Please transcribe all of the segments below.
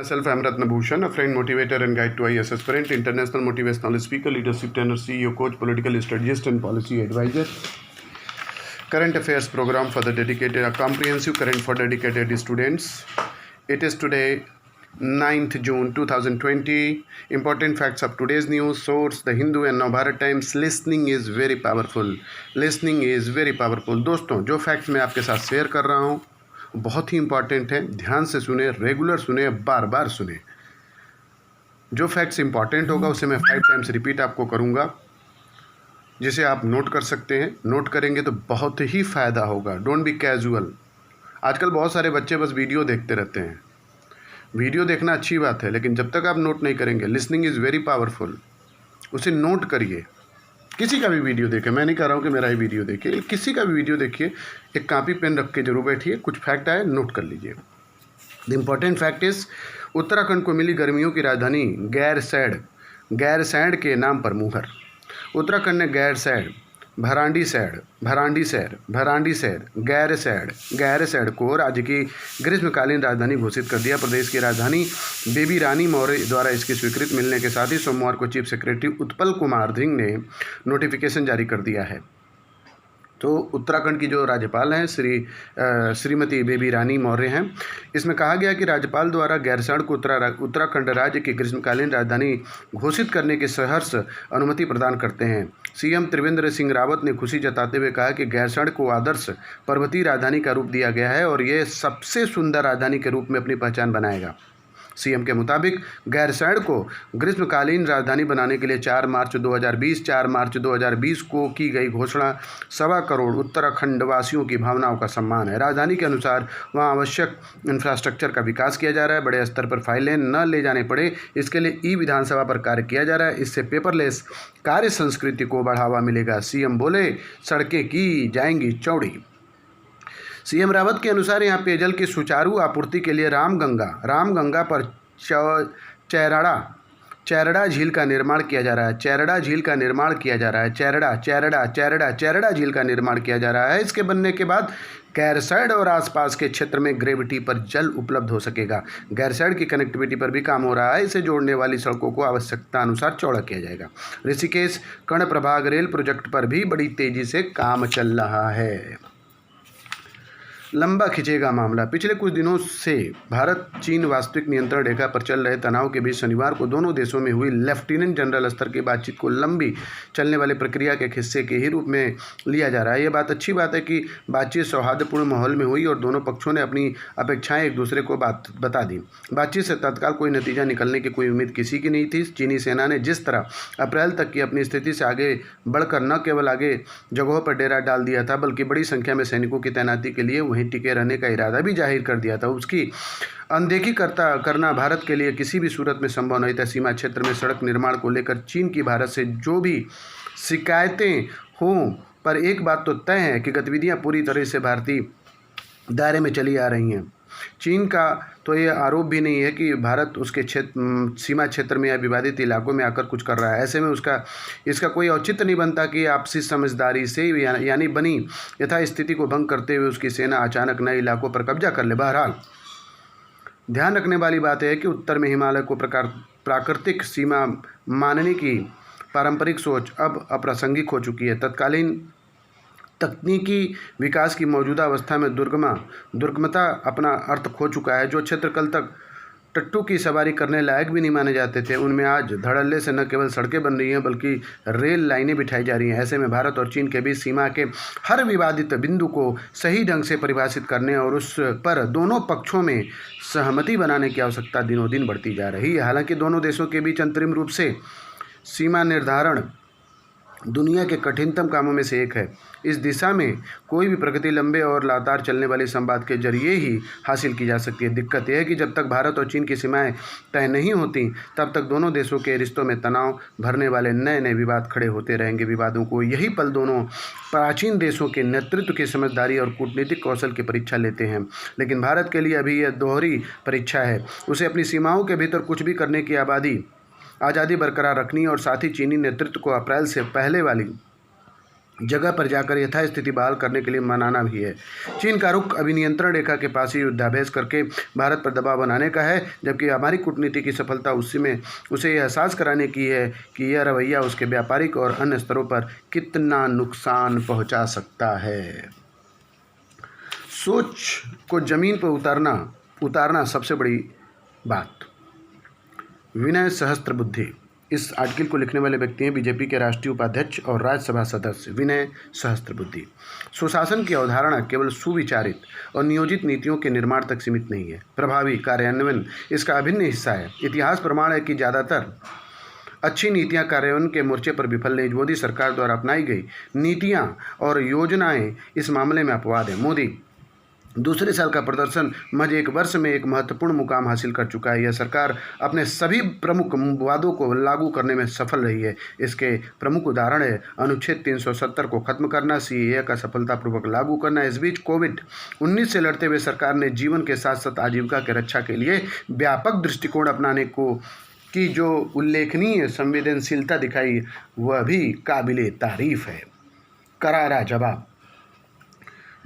Myself, I am Ratnabhushan, a friend, motivator, and guide to IAS aspirant, international motivational speaker, leadership trainer, CEO, coach, political strategist, and policy advisor. Current affairs program for the dedicated, a comprehensive current for dedicated students. It is today 9th June 2020. Important facts of today's news. Source: The Hindu and Navbharat Times. Listening is very powerful. Listening is very powerful. दोस्तों, जो facts मैं आपके साथ share कर रहा हूँ बहुत ही important है. ध्यान से सुने, रेगुलर सुने, बार बार सुने. जो फैक्ट्स इंपॉर्टेंट होगा उसे मैं 5 टाइम्स रिपीट आपको करूँगा, जिसे आप नोट कर सकते हैं. नोट करेंगे तो बहुत ही फ़ायदा होगा. Don't be casual. आजकल बहुत सारे बच्चे बस वीडियो देखते रहते हैं. वीडियो देखना अच्छी बात है, लेकिन जब तक आप नोट नहीं करेंगे, लिसनिंग इज़ वेरी पावरफुल. उसे नोट करिए. किसी का भी वीडियो देखें, मैं नहीं कह रहा हूँ कि मेरा ही वीडियो देखिए, किसी का भी वीडियो देखिए, एक कॉपी पेन रख के जरूर बैठिए. कुछ फैक्ट आए, नोट कर लीजिए. The important fact is, Uttarakhand को मिली गर्मियों की राजधानी गैरसैंण. गैरसैंण के नाम पर मुहर. उत्तराखंड ने गैरसैंण, गैरसैंण को राज्य की ग्रीष्मकालीन राजधानी घोषित कर दिया. प्रदेश की राजधानी बेबी रानी मौर्य द्वारा इसकी स्वीकृति मिलने के साथ ही सोमवार को चीफ सेक्रेटरी उत्पल कुमार सिंह ने नोटिफिकेशन जारी कर दिया है. तो उत्तराखंड की जो राज्यपाल हैं श्रीमती बेबी रानी मौर्य हैं. इसमें कहा गया कि राज्यपाल द्वारा गैरसैंण को उत्तराखंड राज्य की ग्रीष्मकालीन राजधानी घोषित करने के सहर्ष अनुमति प्रदान करते हैं. सीएम त्रिवेंद्र सिंह रावत ने खुशी जताते हुए कहा कि गैरसैंण को आदर्श पर्वतीय राजधानी का रूप दिया गया है और ये सबसे सुंदर राजधानी के रूप में अपनी पहचान बनाएगा. सीएम के मुताबिक गैरसैंण को ग्रीष्मकालीन राजधानी बनाने के लिए 4 मार्च 2020 को की गई घोषणा 1.25 करोड़ उत्तराखंड वासियों की भावनाओं का सम्मान है. राजधानी के अनुसार वहां आवश्यक इंफ्रास्ट्रक्चर का विकास किया जा रहा है. बड़े स्तर पर फाइलें न ले जाने पड़े, इसके लिए ई विधानसभा पर कार्य किया जा रहा है. इससे पेपरलेस कार्य संस्कृति को बढ़ावा मिलेगा. सीएम बोले, सड़कें की जाएंगी चौड़ी. सीएम रावत के अनुसार यहां पेयजल की सुचारू आपूर्ति के लिए रामगंगा पर चैरड़ा झील का निर्माण किया जा रहा है. चैरड़ा झील का निर्माण किया जा रहा है. इसके बनने के बाद गैरसैंण और आसपास के क्षेत्र में ग्रेविटी पर जल उपलब्ध हो सकेगा. गैरसैंण की कनेक्टिविटी पर भी काम हो रहा है. इसे जोड़ने वाली सड़कों को आवश्यकता अनुसार चौड़ा किया जाएगा. ऋषिकेश कर्णप्रभाग रेल प्रोजेक्ट पर भी बड़ी तेजी से काम चल रहा है. लंबा खिंचेगा मामला. पिछले कुछ दिनों से भारत चीन वास्तविक नियंत्रण रेखा पर चल रहे तनाव के बीच शनिवार को दोनों देशों में हुई लेफ्टिनेंट जनरल स्तर की बातचीत को लंबी चलने वाली प्रक्रिया के हिस्से के ही रूप में लिया जा रहा है. यह बात अच्छी बात है कि बातचीत सौहार्दपूर्ण माहौल में हुई और दोनों पक्षों ने अपनी अपेक्षाएं एक दूसरे को बता दी. बातचीत से तत्काल कोई नतीजा निकलने की कोई उम्मीद किसी की नहीं थी. चीनी सेना ने जिस तरह अप्रैल तक की अपनी स्थिति से आगे बढ़कर न केवल आगे जगहों पर डेरा डाल दिया था, बल्कि बड़ी संख्या में सैनिकों की तैनाती के लिए टिके रहने का इरादा भी जाहिर कर दिया था. उसकी अनदेखी करना भारत के लिए किसी भी सूरत में संभव नहीं था. सीमा क्षेत्र में सड़क निर्माण को लेकर चीन की भारत से जो भी शिकायतें हों, पर एक बात तो तय है कि गतिविधियां पूरी तरह से भारतीय दायरे में चली आ रही हैं. चीन का तो ये आरोप भी नहीं है कि भारत उसके सीमा क्षेत्र में या विवादित इलाकों में आकर कुछ कर रहा है. ऐसे में इसका कोई औचित्य नहीं बनता कि आपसी समझदारी से यानी बनी यथा स्थिति को भंग करते हुए उसकी सेना अचानक नए इलाकों पर कब्जा कर ले. बहरहाल ध्यान रखने वाली बात है कि उत्तर में हिमालय को प्राकृतिक सीमा मानने की पारंपरिक सोच अब अप्रासंगिक हो चुकी है. तत्कालीन तकनीकी विकास की मौजूदा अवस्था में दुर्गमता अपना अर्थ खो चुका है. जो क्षेत्र कल तक टट्टू की सवारी करने लायक भी नहीं माने जाते थे, उनमें आज धड़ल्ले से न केवल सड़कें बन रही हैं बल्कि रेल लाइनें बिठाई जा रही हैं. ऐसे में भारत और चीन के बीच सीमा के हर विवादित बिंदु को सही ढंग से परिभाषित करने और उस पर दोनों पक्षों में सहमति बनाने की आवश्यकता दिनों दिन बढ़ती जा रही है. हालांकि दोनों देशों के बीच अंतरिम रूप से सीमा निर्धारण दुनिया के कठिनतम कामों में से एक है. इस दिशा में कोई भी प्रगति लंबे और लगातार चलने वाले संवाद के जरिए ही हासिल की जा सकती है. दिक्कत यह है कि जब तक भारत और चीन की सीमाएं तय नहीं होती, तब तक दोनों देशों के रिश्तों में तनाव भरने वाले नए नए विवाद खड़े होते रहेंगे. विवादों को यही पल दोनों प्राचीन देशों के नेतृत्व की समझदारी और कूटनीतिक कौशल की परीक्षा लेते हैं. लेकिन भारत के लिए अभी यह दोहरी परीक्षा है. उसे अपनी सीमाओं के भीतर कुछ भी करने की आज़ादी बरकरार रखनी और साथ ही चीनी नेतृत्व को अप्रैल से पहले वाली जगह पर जाकर यथास्थिति बहाल करने के लिए मनाना भी है। चीन का रुख अभी नियंत्रण रेखा के पास ही युद्धाभ्यास करके भारत पर दबाव बनाने का है, जबकि हमारी कूटनीति की सफलता उसे यह एहसास कराने की है कि यह रवैया उसके व्यापारिक और अन्य स्तरों पर कितना नुकसान पहुंचा सकता है। सोच को जमीन पर उतारना सबसे बड़ी बात। विनय सहस्त्रबुद्धि। इस आर्टिकल को लिखने वाले व्यक्ति हैं बीजेपी के राष्ट्रीय उपाध्यक्ष और राज्यसभा सदस्य विनय सहस्त्रबुद्धि। सुशासन की अवधारणा केवल सुविचारित और नियोजित नीतियों के निर्माण तक सीमित नहीं है, प्रभावी कार्यान्वयन इसका अभिन्न हिस्सा है। इतिहास प्रमाण है कि ज़्यादातर अच्छी नीतियां कार्यान्वयन के मोर्चे पर विफल नहीं। मोदी सरकार द्वारा अपनाई गई नीतियां और योजनाएं इस मामले में अपवाद है। मोदी दूसरे साल का प्रदर्शन महज एक वर्ष में एक महत्वपूर्ण मुकाम हासिल कर चुका है। यह सरकार अपने सभी प्रमुख वादों को लागू करने में सफल रही है। इसके प्रमुख उदाहरण है अनुच्छेद 370 को खत्म करना, CAA का सफलतापूर्वक लागू करना। इस बीच कोविड-19 से लड़ते हुए सरकार ने जीवन के साथ साथ आजीविका की रक्षा के लिए व्यापक दृष्टिकोण अपनाने की जो उल्लेखनीय संवेदनशीलता दिखाई, वह भी काबिले तारीफ है। करारा जवाब।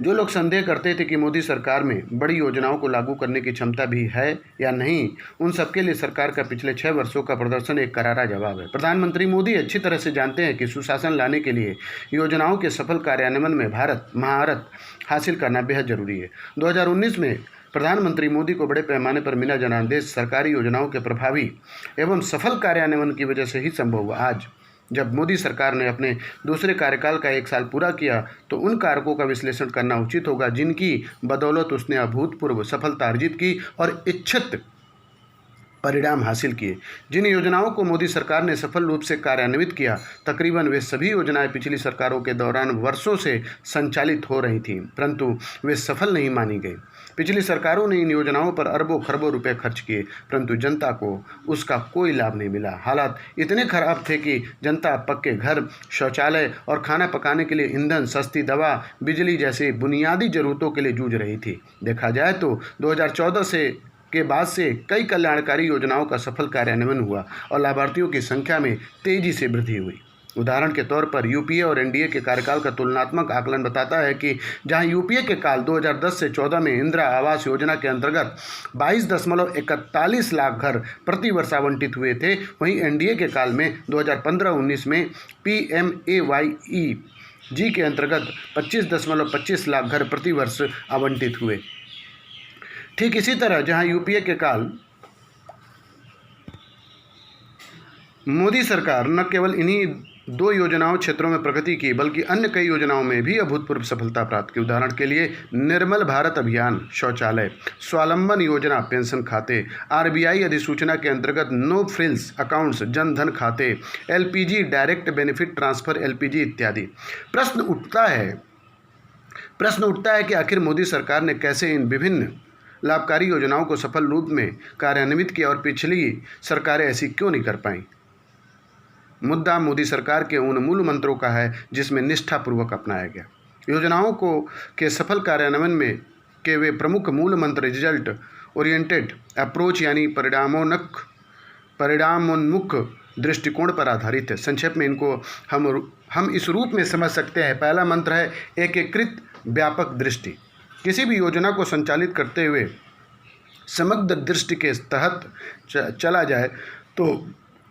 जो लोग संदेह करते थे कि मोदी सरकार में बड़ी योजनाओं को लागू करने की क्षमता भी है या नहीं, उन सबके लिए सरकार का पिछले 6 वर्षों का प्रदर्शन एक करारा जवाब है। प्रधानमंत्री मोदी अच्छी तरह से जानते हैं कि सुशासन लाने के लिए योजनाओं के सफल कार्यान्वयन में महारत हासिल करना बेहद जरूरी है। 2019 में प्रधानमंत्री मोदी को बड़े पैमाने पर मिला जनादेश सरकारी योजनाओं के प्रभावी एवं सफल कार्यान्वयन की वजह से ही संभव हुआ। आज जब मोदी सरकार ने अपने दूसरे कार्यकाल का 1 साल पूरा किया, तो उन कारकों का विश्लेषण करना उचित होगा जिनकी बदौलत उसने अभूतपूर्व सफलता अर्जित की और इच्छित परिणाम हासिल किए। जिन योजनाओं को मोदी सरकार ने सफल रूप से कार्यान्वित किया, तकरीबन वे सभी योजनाएं पिछली सरकारों के दौरान वर्षों से संचालित हो रही थीं, परंतु वे सफल नहीं मानी गई। पिछली सरकारों ने इन योजनाओं पर अरबों खरबों रुपए खर्च किए, परंतु जनता को उसका कोई लाभ नहीं मिला। हालात इतने खराब थे कि जनता पक्के घर, शौचालय और खाना पकाने के लिए ईंधन, सस्ती दवा, बिजली जैसी बुनियादी जरूरतों के लिए जूझ रही थी। देखा जाए तो 2014 के बाद से कई कल्याणकारी योजनाओं का सफल कार्यान्वयन हुआ और लाभार्थियों की संख्या में तेजी से वृद्धि हुई। उदाहरण के तौर पर यूपीए और एनडीए के कार्यकाल का तुलनात्मक आकलन बताता है कि जहां यूपीए के काल 2010 से 14 में इंदिरा आवास योजना के अंतर्गत 22.41 लाख घर प्रति वर्ष आवंटित हुए थे, वहीं एनडीए के काल में 2015-19 में PMAYEG के अंतर्गत 25.25 लाख घर प्रति वर्ष आवंटित हुए। ठीक इसी तरह जहां यूपीए के काल मोदी सरकार न केवल इन्हीं 2 योजनाओं क्षेत्रों में प्रगति की, बल्कि अन्य कई योजनाओं में भी अभूतपूर्व सफलता प्राप्त की। उदाहरण के लिए निर्मल भारत अभियान शौचालय, स्वावलंबन योजना पेंशन खाते, RBI अधिसूचना के अंतर्गत नो फ्रिल्स अकाउंट्स जनधन खाते, LPG direct benefit transfer LPG इत्यादि। प्रश्न उठता है कि आखिर मोदी सरकार ने कैसे इन विभिन्न लाभकारी योजनाओं को सफल रूप में कार्यान्वित किया और पिछली सरकारें ऐसी क्यों नहीं कर पाईं। मुद्दा मोदी सरकार के उन मूल मंत्रों का है जिसमें निष्ठापूर्वक अपनाया गया। योजनाओं के सफल कार्यान्वयन में के वे प्रमुख मूल मंत्र रिजल्ट ओरिएंटेड अप्रोच यानी परिणामोन्मुख दृष्टिकोण पर आधारित है। संक्षेप में इनको हम इस रूप में समझ सकते हैं। पहला मंत्र है एकीकृत व्यापक दृष्टि। किसी भी योजना को संचालित करते हुए समग्र दृष्टि के तहत चला जाए तो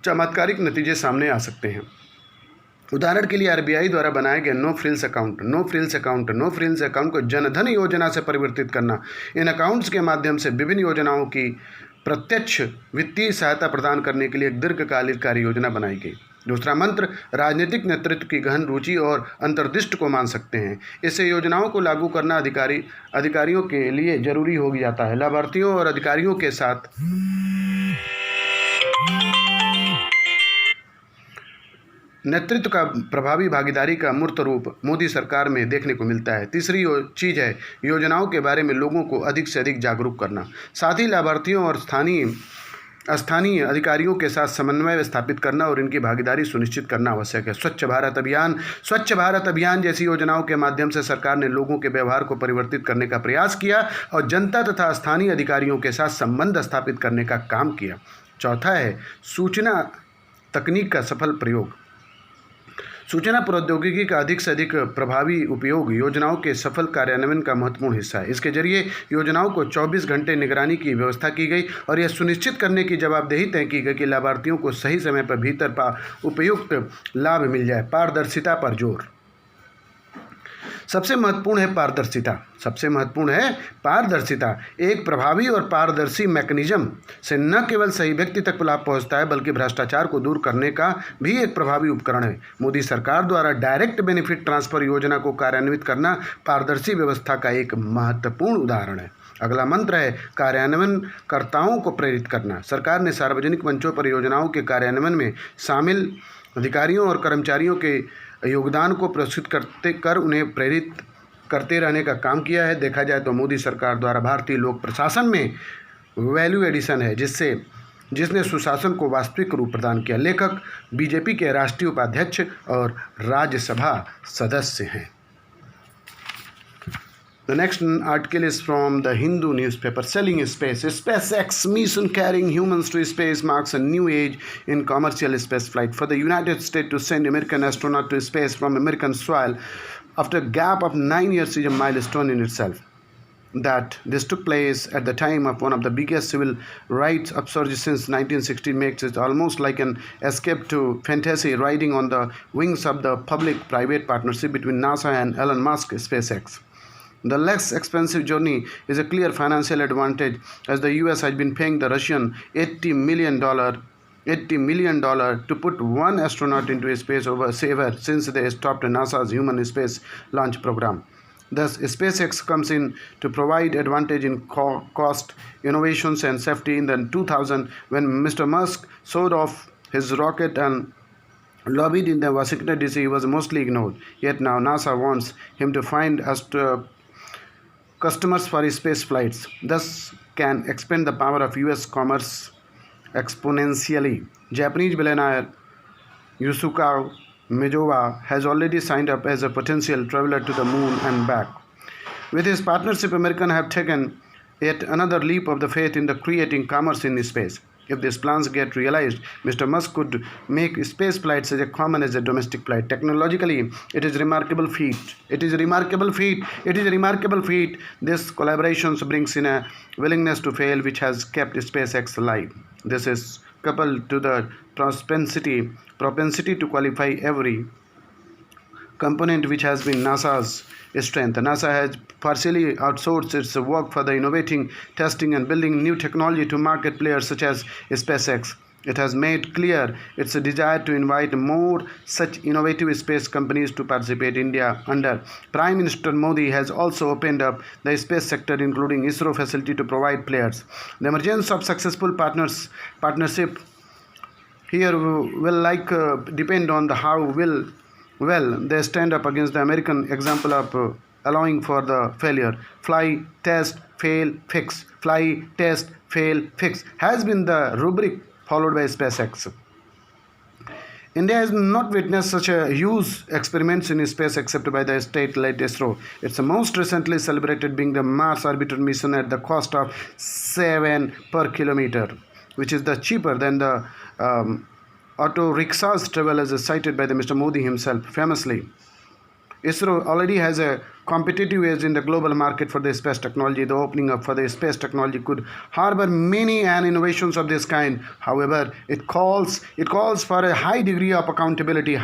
चमत्कारिक नतीजे सामने आ सकते हैं। उदाहरण के लिए RBI द्वारा बनाए गए नो फ्रिल्स अकाउंट को जनधन योजना से परिवर्तित करना। इन अकाउंट्स के माध्यम से विभिन्न योजनाओं की प्रत्यक्ष वित्तीय सहायता प्रदान करने के लिए एक दीर्घकालिक कार्य योजना बनाई गई। दूसरा मंत्र राजनीतिक नेतृत्व की गहन रुचि और अंतर्दृष्टि को मान सकते हैं। इससे योजनाओं को लागू करना अधिकारियों के लिए जरूरी हो जाता है। लाभार्थियों और अधिकारियों के साथ नेतृत्व का प्रभावी भागीदारी का मूर्त रूप मोदी सरकार में देखने को मिलता है। तीसरी चीज़ है योजनाओं के बारे में लोगों को अधिक से अधिक जागरूक करना। साथ ही लाभार्थियों और स्थानीय अधिकारियों के साथ समन्वय स्थापित करना और इनकी भागीदारी सुनिश्चित करना आवश्यक है। स्वच्छ भारत अभियान जैसी योजनाओं के माध्यम से सरकार ने लोगों के व्यवहार को परिवर्तित करने का प्रयास किया और जनता तथा स्थानीय अधिकारियों के साथ संबंध स्थापित करने का काम किया। चौथा है सूचना तकनीक का सफल प्रयोग। सूचना प्रौद्योगिकी का अधिक से अधिक प्रभावी उपयोग योजनाओं के सफल कार्यान्वयन का महत्वपूर्ण हिस्सा है। इसके जरिए योजनाओं को 24 घंटे निगरानी की व्यवस्था की गई और यह सुनिश्चित करने की जवाबदेही तय की गई कि लाभार्थियों को सही समय पर भीतर उपयुक्त लाभ मिल जाए। पारदर्शिता पर जोर। सबसे महत्वपूर्ण है पारदर्शिता। एक प्रभावी और पारदर्शी मैकेनिज्म से न केवल सही व्यक्ति तक लाभ पहुंचता है बल्कि भ्रष्टाचार को दूर करने का भी एक प्रभावी उपकरण है। मोदी सरकार द्वारा डायरेक्ट बेनिफिट ट्रांसफर योजना को कार्यान्वित करना पारदर्शी व्यवस्था का एक महत्वपूर्ण उदाहरण है। अगला मंत्र है कार्यान्वयनकर्ताओं को प्रेरित करना। सरकार ने सार्वजनिक मंचों पर योजनाओं के कार्यान्वयन में शामिल अधिकारियों और कर्मचारियों के योगदान को पुरस्कृत कर उन्हें प्रेरित करते रहने का काम किया है। देखा जाए तो मोदी सरकार द्वारा भारतीय लोक प्रशासन में वैल्यू एडिशन है जिसने सुशासन को वास्तविक रूप प्रदान किया। लेखक बीजेपी के राष्ट्रीय उपाध्यक्ष और राज्यसभा सदस्य हैं। The next article is from the Hindu newspaper. Selling space. SpaceX mission carrying humans to space marks a new age in commercial space flight. For the United States to send American astronaut to space from American soil after a gap of 9 years is a milestone in itself. That this took place at the time of one of the biggest civil rights upsurges since 1960 makes it almost like an escape to fantasy riding on the wings of the public-private partnership between NASA and Elon Musk SpaceX. The less expensive journey is a clear financial advantage as the US has been paying the Russian $80 million to put one astronaut into space ever since they stopped NASA's human space launch program. Thus, SpaceX comes in to provide advantage in cost, innovations and safety. In the 2000, when Mr. Musk showed off his rocket and lobbied in the Washington DC, he was mostly ignored. Yet now NASA wants him to find customers for space flights, thus can expand the power of US commerce exponentially. Japanese billionaire Yusuke Miyamoto has already signed up as a potential traveler to the moon and back. With his partnership, Americans have taken yet another leap of the faith in the creating commerce in space. If these plans get realized, Mr. Musk could make space flights as common as a domestic flight. Technologically, it is a remarkable feat. This collaboration brings in a willingness to fail which has kept SpaceX alive. This is coupled to the propensity to qualify every component which has been NASA's strength. NASA has partially outsourced its work for the innovating, testing and building new technology to market players such as SpaceX. It has made clear its desire to invite more such innovative space companies to participate. India, under Prime Minister Modi, has also opened up the space sector, including ISRO facility to provide players. The emergence of successful partnership here will depend on how well they stand up against the American example of allowing for the failure. Fly, test, fail, fix. Fly, test, fail, fix has been the rubric followed by SpaceX. India has not witnessed such a huge experiments in space except by the state-led ISRO. It's most recently celebrated being the Mars orbiter mission at the cost of 7 per kilometer, which is the cheaper than the auto rickshaws travel as cited by the Mr. Modi himself famously. ISRO already has a competitive edge in the global market for the space technology. The opening up for the space technology could harbor many innovations of this kind. However, it calls for a high degree of accountability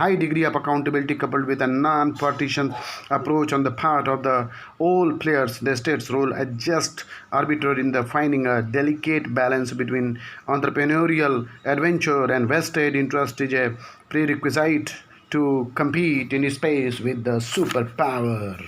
coupled with a non-partisan approach on the part of the all players. The state's role as just arbiter in the finding a delicate balance between entrepreneurial adventure and vested interest is a prerequisite to compete in space with the superpower.